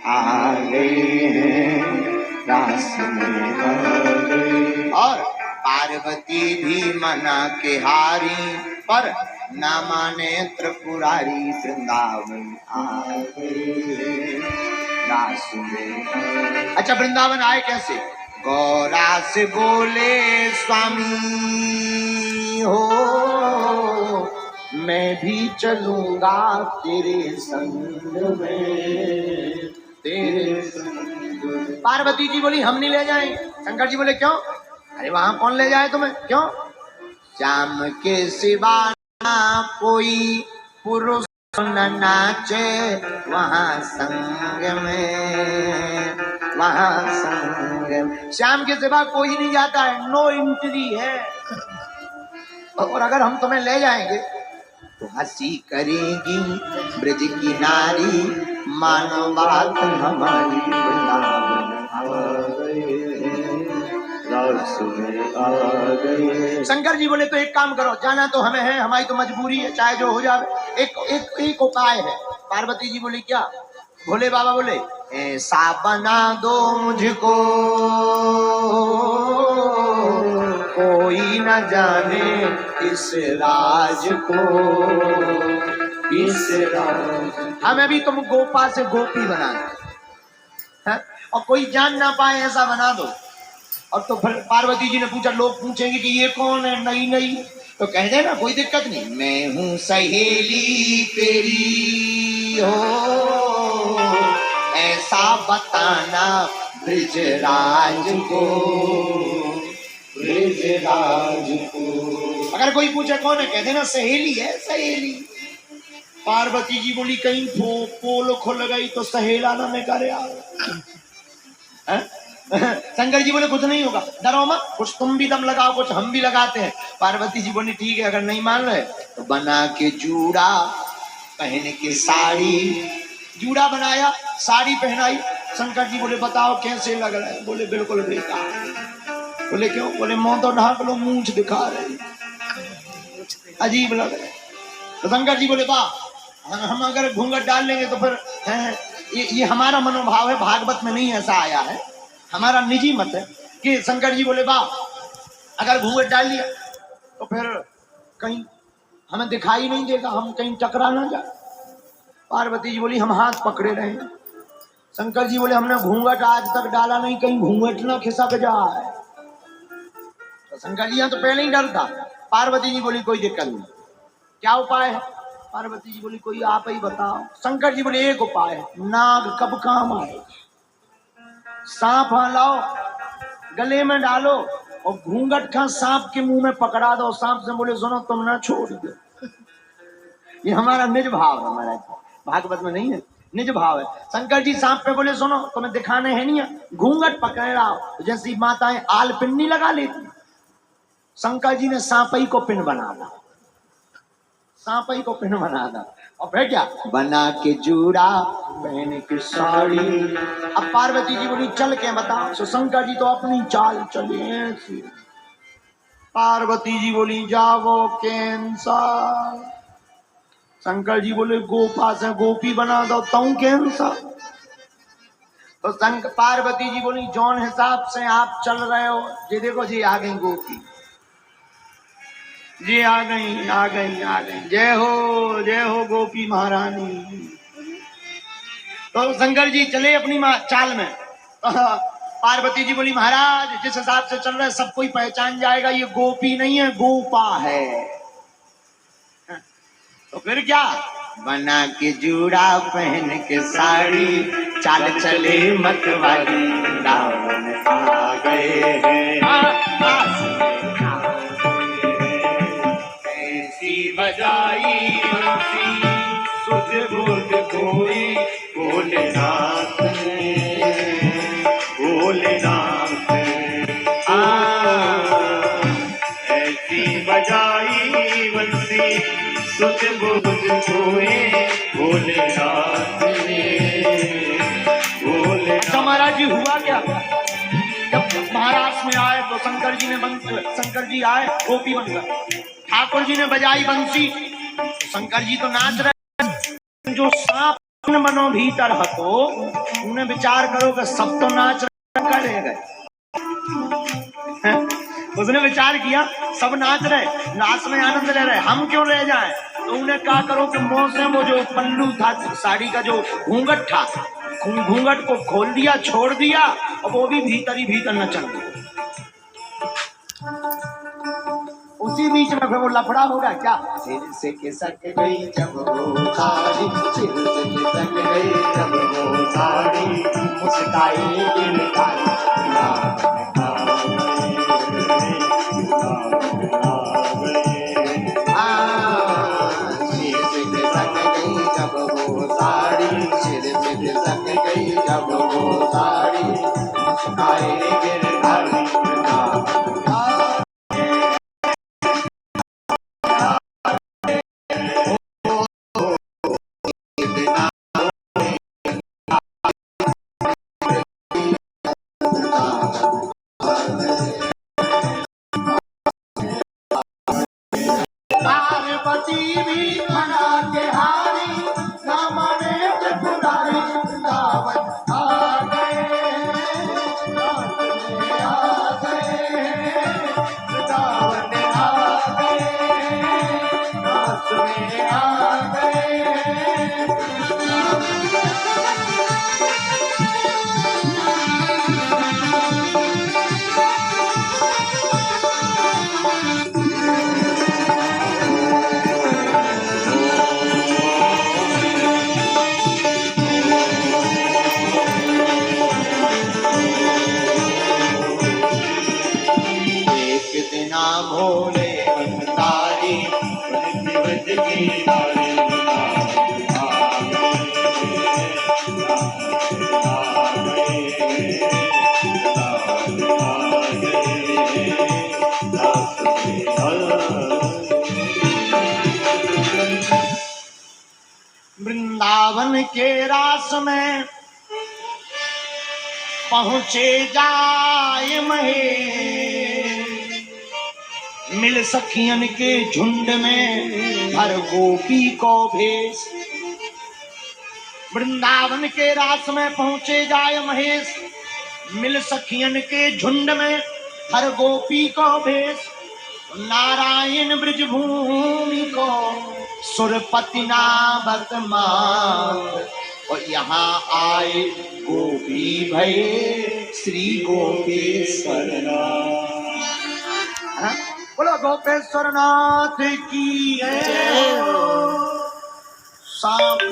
आ गए हैं, रास में आ गए। और पार्वती भी मना के हारी, पर ना माने त्रिपुरारी, वृंदावन आ गए रास में। अच्छा, वृंदावन आए कैसे? गौरा से बोले स्वामी हो, मैं भी चलूंगा तेरे संग में, तेरे संग में। पार्वती जी बोली हम नहीं ले जाएंगे। शंकर जी बोले क्यों? अरे वहां कौन ले जाए तुम्हें? क्यों? श्याम के सिवा कोई पुरुष न नाचे वहां संग में, वहां संग में। श्याम के सिवा कोई नहीं जाता है, नो एंट्री है। और अगर हम तुम्हें ले जाएंगे तो हंसी करेगी ब्रज की नारी, मानो बात हमारी, वृंदावन आ गए। शंकर जी बोले तो एक काम करो, जाना तो हमें है, हमारी तो मजबूरी है, चाहे जो हो जाए। एक उपाय है। पार्वती जी बोली क्या? भोले बाबा बोले ऐसा बना दो मुझको कोई न जाने इस राज को, इस राज। हमें भी तुम गोपा से गोपी बना दो, और कोई जान ना पाए ऐसा बना दो। और तो फिर पार्वती जी ने पूछा, लोग पूछेंगे कि ये कौन है? नई नई, तो कह देना कोई दिक्कत नहीं, मैं हूँ सहेली तेरी हो, ऐसा बताना ब्रिजराज को, ब्रिजराज को। अगर कोई पूछे कौन है, कह देना सहेली है, सहेली। पार्वती जी बोली कहीं पोल खुल गई तो सहेला ना में करे। शंकर जी बोले कुछ नहीं होगा, डरो मत, कुछ तुम भी दम लगाओ, कुछ हम भी लगाते हैं। पार्वती जी बोली ठीक है, अगर नहीं मान रहे तो बना के जूड़ा, पहन के साड़ी। जूड़ा बनाया, साड़ी पहनाई। शंकर जी बोले बताओ कैसे लग रहा है? बोले बिल्कुल बेकार। बोले क्यों? बोले मुंह तो ढाक लो, मूंछ दिखा रहे, अजीब लग रहा है। तो शंकर जी बोले वाह, हम अगर घूंघट डाल लेंगे तो फिर ये हमारा मनोभाव है, भागवत में नहीं ऐसा आया है, हमारा निजी मत है। कि शंकर जी बोले वाह, अगर घूंघट डाल लिया तो फिर कहीं हमें दिखाई नहीं देगा, हम कहीं टकरा ना जाए। पार्वती जी बोली हम हाथ पकड़े रहे। शंकर जी बोले हमने घूंघट आज तक डाला नहीं, कहीं घूंघट ना खिसक जाए। तो शंकर जी तो पहले ही डर था। पार्वती जी बोली कोई दिक्कत नहीं, क्या उपाय है? पार्वती जी बोली कोई आप ही बताओ। शंकर जी बोले एक उपाय है, नाग कब काम आएगा? सांप लाओ, गले में डालो और घूंघट का सांप के मुंह में पकड़ा दो। सांप से बोले सुनो तुम ना छोड़ दो। ये हमारा निज भाव है, हमारा भागवत में नहीं है, निज भाव है। शंकर जी सांप पे बोले सुनो तुम्हें दिखाने है नहीं है, घूंघट पकड़ लाओ। जैसी माताएं आल पिन्नी लगा लेती, शंकर जी ने सांपई को पिन बना दा, सांपई को पिन बना दा। और फिर क्या? बना के जूड़ा, पहन के साड़ी। अब पार्वती जी बोली चल के बताओ। तो शंकर जी तो अपनी चाल चले ऐसी। पार्वती जी बोली जाओ कैंसर। शंकर जी बोले गोपा से गोपी बना दो, तू कैंसर। तो पार्वती जी बोली जौन हिसाब से आप चल रहे हो, ये देखो जी आ गई गोपी, जी आ गई, आ गई, आ गई। जय हो गोपी महारानी। तो शंकर जी चले अपनी चाल में। पार्वती जी बोली महाराज जिस हिसाब से चल रहे सब कोई पहचान जाएगा, ये गोपी नहीं है गोपा है। तो फिर क्या? बना के जूड़ा, पहन के साड़ी, चाल चले मतवाली, रावण आ गए हैं। बजाई बंसी सुध बुध कोई, भोलेनाथ ने, भोलेनाथ ऐसी बजाई बंसी सुध बुध कोई, भोलेनाथ ने, भोलेनाथ। महाराज जी हुआ क्या? जब महाराष्ट्र में आए तो शंकर जी आए गोपी बनकर, ठाकुर जी ने बजाई बंसी, शंकर जी तो नाच रहे। जो सांप मनो भीतर हतो, उन्हें विचार करो कि सब तो नाच रहे गए। उसने विचार किया सब नाच रहे, नाच में आनंद ले रहे, हम क्यों रह जाएं? तो उन्हें क्या करो कि मुंह से वो जो पल्लू था, साड़ी का जो घूंघट था, घूंघट को खोल दिया, छोड़ दिया, और वो भी भीतर ही भीतर नचन दिया। उसी बीच में फिर वो लफड़ा होगा क्या? सिर से खिसक गई जब वो साड़ी, सिर से खिसक गई जब वो साड़ी, मुस्काई दिल काली जब वो साड़ी मुस्काए गिरधारी। पार्वती भी मना के हारी, न माने त्रिपुरारी, वृंदावन आ गए, आ गए, वृंदावन आ गए, रास में आ गए। भोले भंडारी व्रज की नारी, वृंदावन के रास में पहुंचे जाए महेश, मिल सखियन के झुंड में हर गोपी को भेष। वृंदावन के रास में पहुंचे जाए महेश, मिल सखियन के झुंड में हर गोपी को भेष। नारायण ब्रज भूमि को सुरपति नामक मान, और यहाँ आए गोपी भये श्री गोपेश्वर नाथ। बोलो गोपेश्वर नाथ की है।